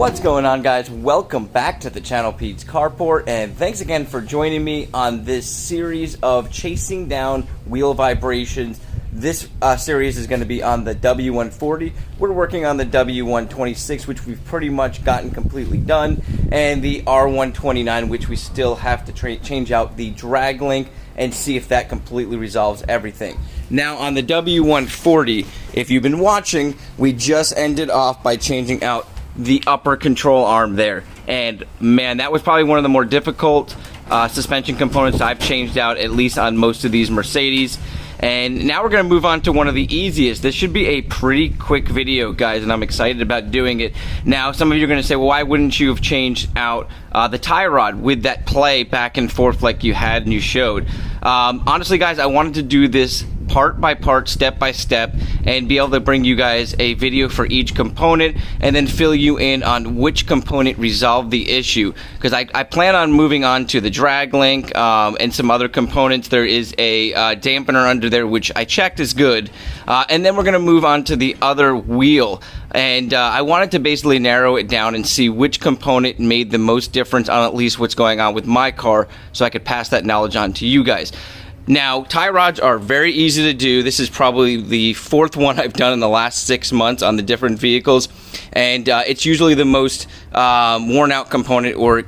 What's going on, guys? Welcome back to the channel, Pete's Carport, and thanks again for joining me on this series of chasing down wheel vibrations. This series is going to be on the w140. We're working on the w126, which we've pretty much gotten completely done, and the r129, which we still have to change out the drag link and see if that completely resolves everything. Now on the w140, if you've been watching, we just ended off by changing out the upper control arm there, and man, that was probably one of the more difficult suspension components I've changed out, at least on most of these Mercedes. And now we're going to move on to one of the easiest. This should be a pretty quick video, guys, and I'm excited about doing it. Now, some of you are going to say, well, why wouldn't you have changed out the tie rod with that play back and forth like you had and you showed? Honestly, guys, I wanted to do this part by part, step by step, and be able to bring you guys a video for each component and then fill you in on which component resolved the issue, because I plan on moving on to the drag link and some other components. There is a dampener under there which I checked is good, and then we're going to move on to the other wheel, and I wanted to basically narrow it down and see which component made the most difference on at least what's going on with my car, so I could pass that knowledge on to you guys. Now, tie rods are very easy to do. This is probably the fourth one I've done in the last 6 months on the different vehicles, and it's usually the most worn out component, or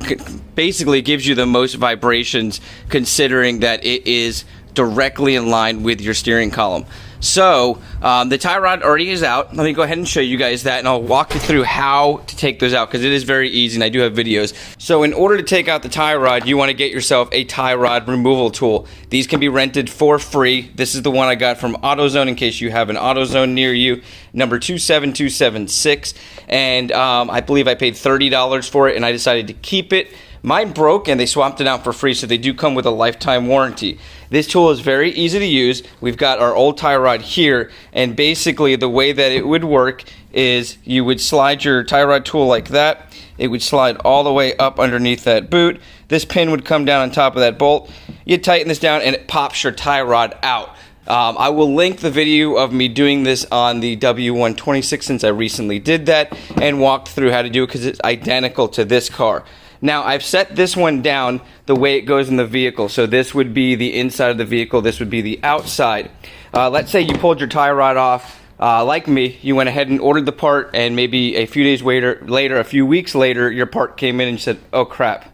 basically gives you the most vibrations, considering that it is directly in line with your steering column. So the tie rod already is out. Let me go ahead and show you guys that, and I'll walk you through how to take those out, because it is very easy and I do have videos. So in order to take out the tie rod, you want to get yourself a tie rod removal tool. These can be rented for free. This is the one I got from AutoZone, in case you have an AutoZone near you, number 27276, and I believe I paid $30 for it, and I decided to keep it. Mine broke and they swapped it out for free, so they do come with a lifetime warranty. This tool is very easy to use. We've got our old tie rod here, and basically the way that it would work is you would slide your tie rod tool like that. It would slide all the way up underneath that boot. This pin would come down on top of that bolt. You tighten this down and it pops your tie rod out. I will link the video of me doing this on the w126, since I recently did that and walked through how to do it, because it's identical to this car. Now, I've set this one down the way it goes in the vehicle. So this would be the inside of the vehicle, this would be the outside. Let's say you pulled your tie rod off, like me, you went ahead and ordered the part, and maybe a few days later, a few weeks later, your part came in and you said, oh crap,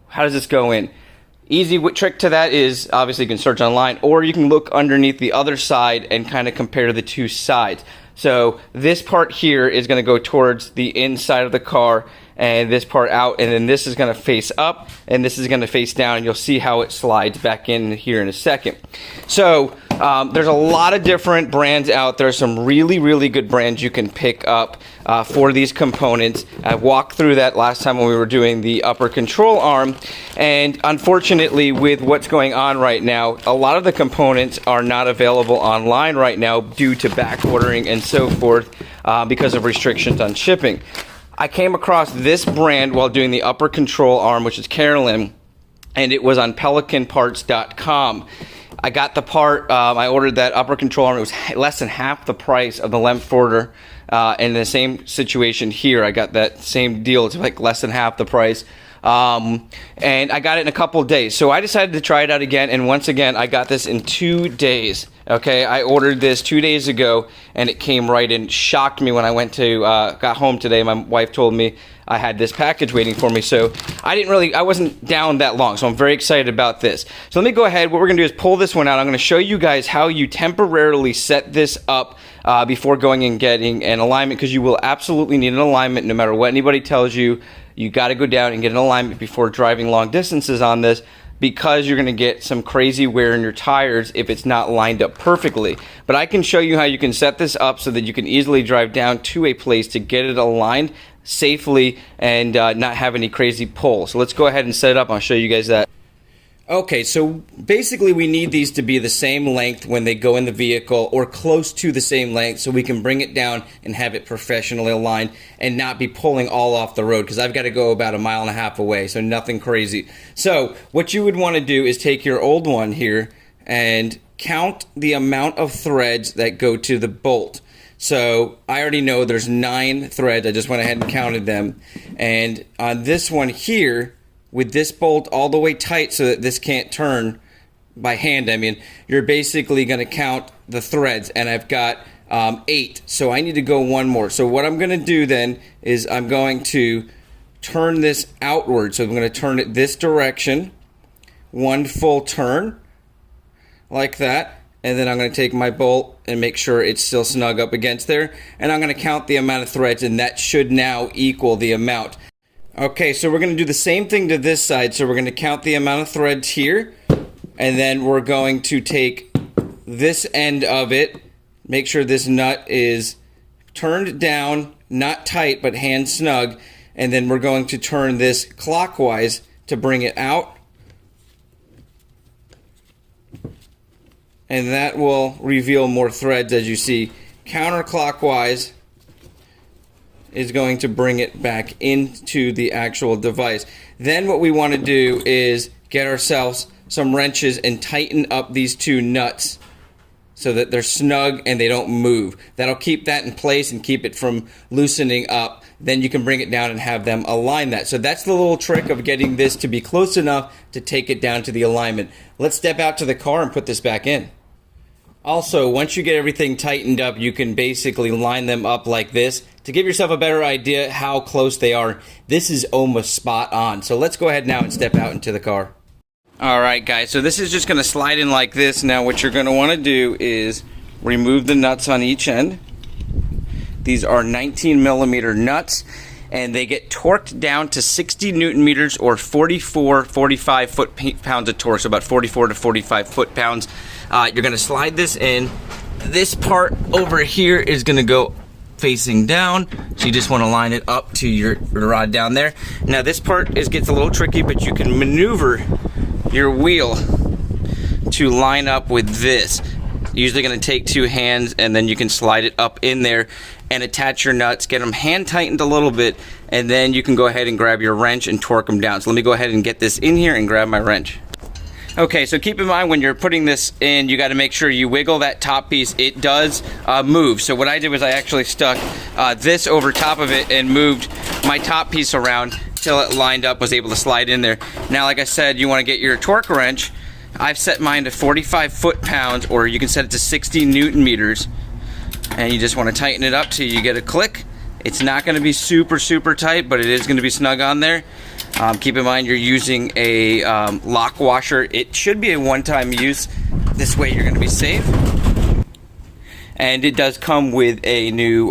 how does this go in? Easy trick to that is, obviously you can search online, or you can look underneath the other side and kind of compare the two sides. So this part here is going to go towards the inside of the car, and this part out, and then this is going to face up and this is going to face down, and you'll see how it slides back in here in a second. So there's a lot of different brands out there. Some really good brands you can pick up for these components. I walked through that last time when we were doing the upper control arm, and unfortunately with what's going on right now, a lot of the components are not available online right now due to back ordering and so forth, because of restrictions on shipping. I came across this brand while doing the upper control arm, which is Carolyn, and it was on pelicanparts.com. I got the part, I ordered that upper control arm. It was less than half the price of the Lemforder. In the same situation here, I got that same deal. It's like less than half the price. And I got it in a couple of days. So I decided to try it out again, and once again, I got this in 2 days. Okay, I ordered this 2 days ago, and it came right in. Shocked me when I got home today. My wife told me I had this package waiting for me, so I wasn't down that long, so I'm very excited about this. So let me go ahead. What we're gonna do is pull this one out. I'm gonna show you guys how you temporarily set this up before going and getting an alignment, because you will absolutely need an alignment no matter what anybody tells you. You got to go down and get an alignment before driving long distances on this, because you're going to get some crazy wear in your tires if it's not lined up perfectly. But I can show you how you can set this up so that you can easily drive down to a place to get it aligned safely and not have any crazy pull. So let's go ahead and set it up. I'll show you guys that. Okay, so basically we need these to be the same length when they go in the vehicle, or close to the same length, so we can bring it down and have it professionally aligned and not be pulling all off the road, because I've got to go about 1.5 miles away, so nothing crazy. So what you would want to do is take your old one here and count the amount of threads that go to the bolt. So I already know there's 9 threads. I just went ahead and counted them. And on this one here, with this bolt all the way tight so that this can't turn by hand, I mean, you're basically going to count the threads, and I've got 8. So I need to go one more. So what I'm going to do then is I'm going to turn this outward. So I'm going to turn it this direction, one full turn like that. And then I'm going to take my bolt and make sure it's still snug up against there. And I'm going to count the amount of threads, and that should now equal the amount. Okay, so we're going to do the same thing to this side. So we're going to count the amount of threads here. And then we're going to take this end of it, make sure this nut is turned down, not tight, but hand snug. And then we're going to turn this clockwise to bring it out. And that will reveal more threads, as you see. Counterclockwise is going to bring it back into the actual device. Then what we want to do is get ourselves some wrenches and tighten up these 2 nuts so that they're snug and they don't move. That'll keep that in place and keep it from loosening up. Then you can bring it down and have them align that. So that's the little trick of getting this to be close enough to take it down to the alignment. Let's step out to the car and put this back in. Also, once you get everything tightened up, you can basically line them up like this to give yourself a better idea how close they are. This is almost spot on. So let's go ahead now and step out into the car. Alright guys, so this is just going to slide in like this. Now what you're going to want to do is remove the nuts on each end. These are 19mm nuts, and they get torqued down to 60 Newton meters or 45 foot-pounds of torque, so about 44 to 45 foot-pounds. You're going to slide this in. This part over here is going to go facing down, so you just want to line it up to your rod down there. Now this part gets a little tricky, but you can maneuver your wheel to line up with this. Usually going to take 2 hands, and then you can slide it up in there and attach your nuts, get them hand tightened a little bit, and then you can go ahead and grab your wrench and torque them down. So let me go ahead and get this in here and grab my wrench. Okay, so keep in mind when you're putting this in, you got to make sure you wiggle that top piece. It does move. So what I did was I actually stuck this over top of it and moved my top piece around till it lined up, was able to slide in there. Now, like I said, you want to get your torque wrench. I've set mine to 45 foot-pounds, or you can set it to 60 Newton meters. And you just want to tighten it up till you get a click. It's not going to be super tight, but it is going to be snug on there. Keep in mind you're using a lock washer. It should be a one-time use. This way you're going to be safe. And it does come with a new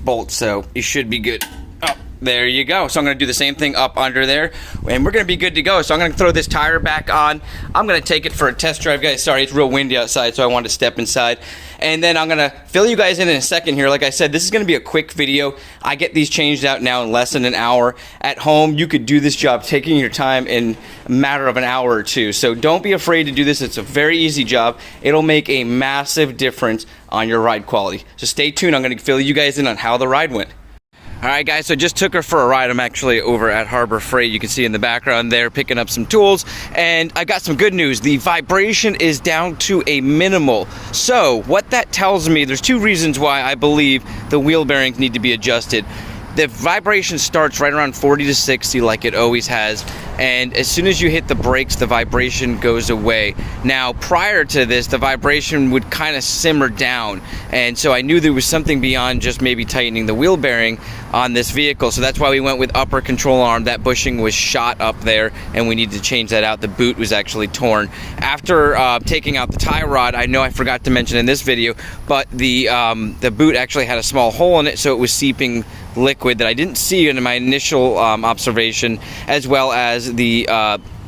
bolt, so you should be good. Oh, there you go. So I'm going to do the same thing up under there, and we're going to be good to go. So I'm going to throw this tire back on. I'm going to take it for a test drive, guys. Sorry, it's real windy outside, so I wanted to step inside. And then I'm going to fill you guys in a second here. Like I said, this is going to be a quick video. I get these changed out now in less than an hour. At home, you could do this job taking your time in a matter of an hour or two. So don't be afraid to do this. It's a very easy job. It'll make a massive difference on your ride quality. So stay tuned. I'm going to fill you guys in on how the ride went. Alright guys, so just took her for a ride. I'm actually over at Harbor Freight. You can see in the background there, picking up some tools. And I got some good news. The vibration is down to a minimal. So what that tells me, there's 2 reasons why I believe the wheel bearings need to be adjusted. The vibration starts right around 40 to 60 like it always has, and as soon as you hit the brakes, the vibration goes away. Now, prior to this, the vibration would kind of simmer down, and so I knew there was something beyond just maybe tightening the wheel bearing on this vehicle, so that's why we went with upper control arm. That bushing was shot up there, and we needed to change that out. The boot was actually torn. After taking out the tie rod, I know I forgot to mention in this video, but the boot actually had a small hole in it, so it was seeping liquid that I didn't see in my initial observation, as well as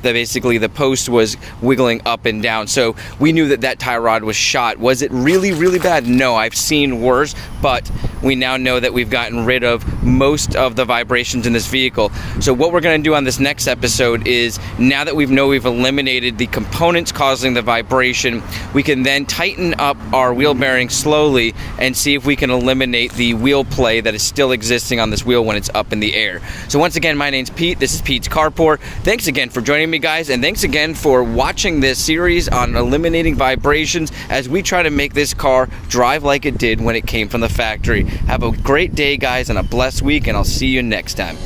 basically the post was wiggling up and down. So we knew that tie rod was shot. Was it really bad? No, I've seen worse, but we now know that we've gotten rid of most of the vibrations in this vehicle. So what we're going to do on this next episode is, now that we've eliminated the components causing the vibration, we can then tighten up our wheel bearing slowly and see if we can eliminate the wheel play that is still existing on this wheel when it's up in the air. So once again, my name's Pete. This is Pete's Carport. Thanks again for joining me, guys, and thanks again for watching this series on eliminating vibrations as we try to make this car drive like it did when it came from the factory. Have a great day, guys, and a blessed week, and I'll see you next time.